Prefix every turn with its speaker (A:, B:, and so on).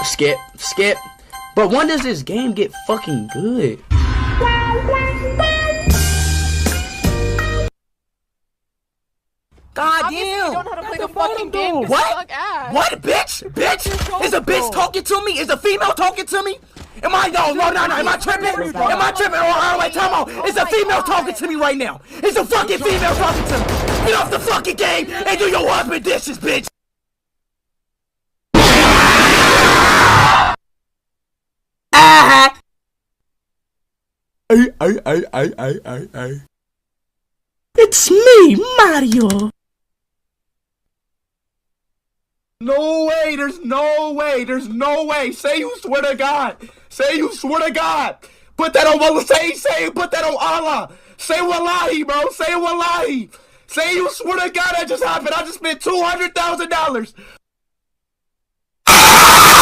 A: Skip. But when does this game get fucking good? God damn!
B: You don't know how to play the fucking game.
A: What? What, bitch? Is a bitch talking to me? Is a female talking to me? No. Am I tripping? Oh, wait, time out. Is a female talking to me right now? Is a fucking female talking to me? Get off the fucking game and do your husband dishes, bitch. It's me, Mario. No way, there's no way. Say you swear to God. Put that on Allah. Put that on Allah. Say wallahi, bro. Say wallahi. Say you swear to God that just happened. I just spent $200,000